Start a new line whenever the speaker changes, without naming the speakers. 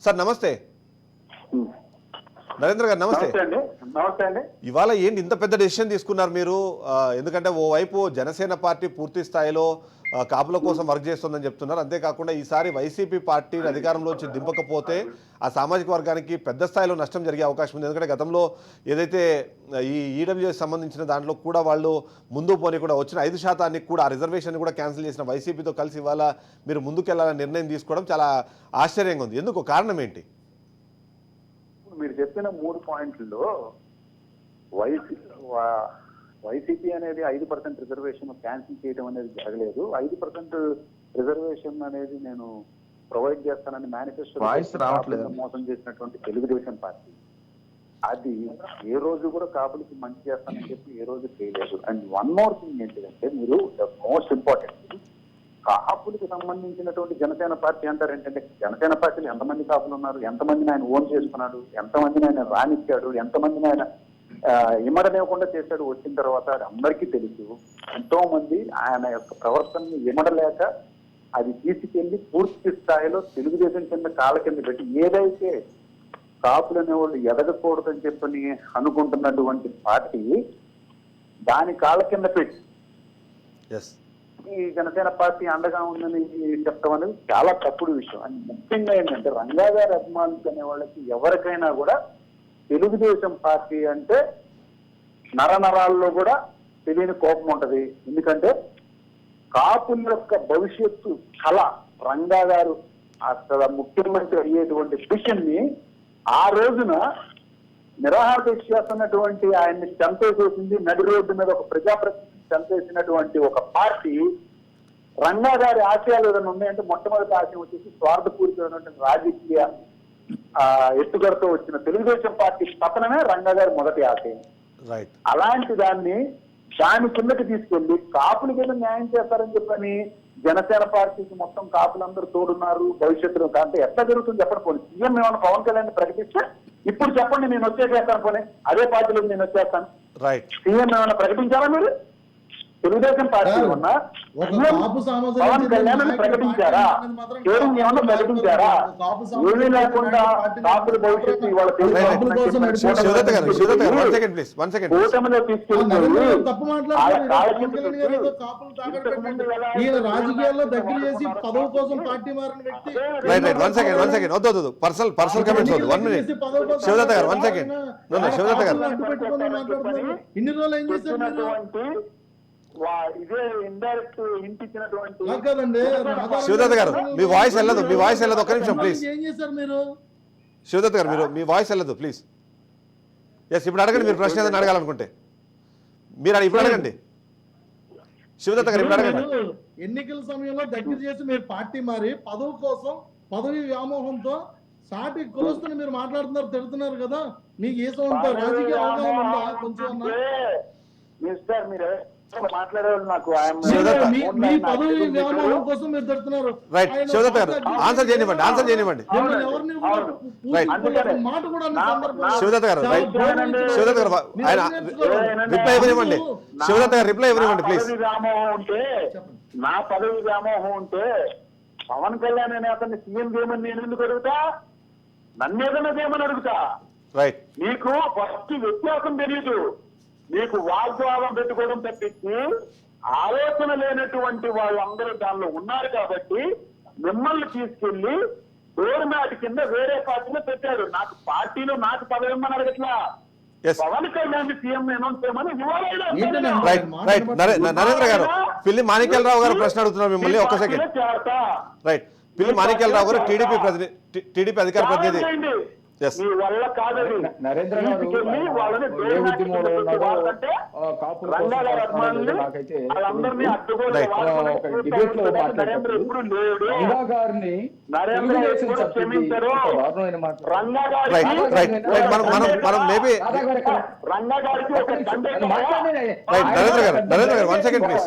Sir నమస్తే. నరేంద్ర గారు నమస్తే.
నమస్తే అండి.
ఇవాళ ఏంటి ఇంత పెద్ద డెసిషన్ తీసుకున్నారు మీరు? ఎందుకంటే ఓవైపు జనసేన పార్టీ పూర్తి స్థాయిలో కాపుల కోసం వర్క్ చేస్తుందని చెప్తున్నారు. అంతేకాకుండా ఈసారి వైసీపీ పార్టీని అధికారంలోంచి దింపకపోతే ఆ సామాజిక వర్గానికి పెద్ద స్థాయిలో నష్టం జరిగే అవకాశం ఉంది. ఎందుకంటే గతంలో ఏదైతే ఈ ఈడబ్ల్యూఎస్ సంబంధించిన దాంట్లో కూడా వాళ్ళు ముందు పోనీ కూడా వచ్చిన 5% కూడా ఆ రిజర్వేషన్ కూడా క్యాన్సిల్ చేసిన వైసీపీతో కలిసి ఇవాళ మీరు ముందుకెళ్లాలని నిర్ణయం తీసుకోవడం చాలా ఆశ్చర్యంగా ఉంది. ఎందుకు, కారణం ఏంటి?
మీరు చెప్పిన 3 పాయింట్లలో వైసీపీ అనేది 5% రిజర్వేషన్ క్యాన్సిల్ చేయడం అనేది జరగలేదు. 5% రిజర్వేషన్ అనేది నేను ప్రొవైడ్ చేస్తానని మేనిఫెస్టో మోసం చేసినటువంటి తెలుగుదేశం పార్టీ అది ఏ రోజు కూడా కాపులకి మంచి చేస్తానని చెప్పి ఏ రోజు చేయలేదు. అండ్ వన్ మోర్ థింగ్ ఏంటంటే, మీరు ద మోస్ట్ ఇంపార్టెంట్ కాపులకు సంబంధించినటువంటి జనసేన పార్టీ అంటారు ఏంటంటే, జనసేన పార్టీలో ఎంతమంది కాపులు ఉన్నారు, ఎంతమందిని ఆయన ఓన్ చేసుకున్నాడు, ఎంతమందిని ఆయన రానిచ్చాడు, ఎంతమందిని ఆయన ఇమడనివ్వకుండా చేశాడు. వచ్చిన తర్వాత అది అందరికీ తెలుసు. ఎంతో మంది ఆయన యొక్క ప్రవర్తనని ఇమడలేక అది తీసుకెళ్లి పూర్తి స్థాయిలో తెలుగుదేశం కింద కాళ్ళ కింద పెట్టి, ఏదైతే కాపులు అనేవాళ్ళు ఎదగకూడదని చెప్పని అనుకుంటున్నటువంటి పార్టీ దాని కాళ్ళ కింద పెట్టి ఈ జనసేన పార్టీ అండగా ఉందని చెప్పడం అనేది చాలా తప్పుడు విషయం. అని ముఖ్యంగా ఏంటంటే, రంగా గారి అభిమానులు అనే వాళ్ళకి ఎవరికైనా కూడా తెలుగుదేశం పార్టీ అంటే నరనరాల్లో కూడా తెలియని కోపం ఉంటది. ఎందుకంటే కాపుల యొక్క భవిష్యత్తు కళ రంగా గారు అసలు ముఖ్యమంత్రి అయ్యేటువంటి విషయం ని ఆ రోజున నిరాహార దీక్ష చేస్తున్నటువంటి ఆయన్ని చంపేసేసింది. నడి రోడ్డు మీద ఒక ప్రజాప్రతినిధి చంపేసినటువంటి ఒక పార్టీ రంగా గారి ఆశయాలు ఏదైనా ఉన్నాయంటే, మొట్టమొదటి ఆశయం వచ్చేసి స్వార్థపూరితమైనటువంటి రాజకీయ ఎత్తుగడతో వచ్చిన తెలుగుదేశం పార్టీ పతనమే రంగా గారి మొదటి ఆశయం. అలాంటి దాని కిందకి తీసుకెళ్లి కాపులకి ఏదో న్యాయం చేస్తారని చెప్పని జనసేన పార్టీకి మొత్తం కాపులందరూ తోడున్నారు భవిష్యత్తులో. అంటే ఎట్లా జరుగుతుంది చెప్పండి. పోనీ సీఎం ఏమైనా పవన్ కళ్యాణ్ ప్రకటిస్తే ఇప్పుడు చెప్పండి, నేను వచ్చేసేస్తాను, పోనీ అదే పార్టీలో నేను వచ్చేస్తాను. సీఎం ఏమైనా ప్రకటించారా మీరు? తెలుగుదేశం పార్టీ ఉన్న పవన్ కళ్యాణ్ ప్రకటించారా? కేవలం ఏమన్నా ప్రకటించారా? ఏమీ లేకుండా కాపుల భవిష్యత్తు ఇవాళ
రాజకీయాల్లో దగ్గర చేసి పదవి కోసం పార్టీ మారిన వ్యక్తి. ఇన్ని రోజులు ఏం చేశారు?
ఇదే ఇండైరెక్ట్ ఇంటిచ్చినటువంటి
శివదత్త గారు మీ వాయిస్ వెళ్ళదు, మీ వాయిస్ వెళ్ళదు. ఒక్క నిమిషం ప్లీజ్.
ఏం చేశారు మీరు?
శివదత్త గారు మీరు మీ వాయిస్ వెళ్ళదు ప్లీజ్. ఎస్, ఇప్పుడు అడగండి. మీరు ప్రశ్న ఏదైనా అడగాలనుకుంటే మీరు ఇప్పుడు అడగండి. శివదత్త గారు ఇప్పుడు అడగండి.
ఎన్నికల సమయంలో దగ్గర చేసి మీరు పార్టీ మారి పదవి కోసం పదవి వ్యామోహంతో సాటి కులస్తుని మీరు మాట్లాడుతున్నారు, తిడుతున్నారు కదా. మీకు ఏ సంవత్సరం రాజకీయ అవగాహన ఉందా? కొంచెం
మిస్టర్ మీరు మాట్లాడేవాళ్ళు నాకు
రైట్. శివదత్త గారు ఆన్సర్ చేయనివ్వండి, ఆన్సర్ చేయనివ్వండి. శివదత్త గారు రైట్. శివదత్త గారు ఆయన రిప్లై ఇవ్వనివ్వండి. శివదత్త గారు రిప్లై ఇవ్వనివ్వండి ప్లీజ్.
వ్యామోహం ఉంటే, నా పదవి వ్యామోహం ఉంటే పవన్ కళ్యాణ్ అనే అతన్ని సీఎం చేయమని నేను ఎందుకు అడుగుతా? నన్ను ఏదైనా చేయమని అడుగుతా.
రైట్.
నీకు ఫస్ట్ వ్యత్యాసం తెలియదు. నీకు వాగ్వాదం పెట్టుకోవడం తప్పించి ఆలోచన లేనటువంటి వాళ్ళందరూ దానిలో ఉన్నారు. కాబట్టి మిమ్మల్ని తీసుకెళ్లి డోర్ మ్యాట్ కింద వేరే పార్టీలో పెట్టాడు. నాకు పార్టీలో నాకు పదవి ఇమ్మని అడగట్లా. పవన్ కళ్యాణ్ సీఎం అనౌన్స్ చేయమని
నరేంద్ర గారు పిల్లి మాణిక్యాలరావు గారు ప్రశ్న అడుగుతున్నారు మిమ్మల్ని. ఒక్క సెకండ్. రైట్. పిల్లి మాణిక్యాలరావు గారు టీడీపీ అధికార ప్రతినిధి.
మీ వల్ల కాదని
నరేంద్ర గారు
రంగా గారికి
నరేంద్ర గారు వన్ సెకండ్ ప్లీజ్.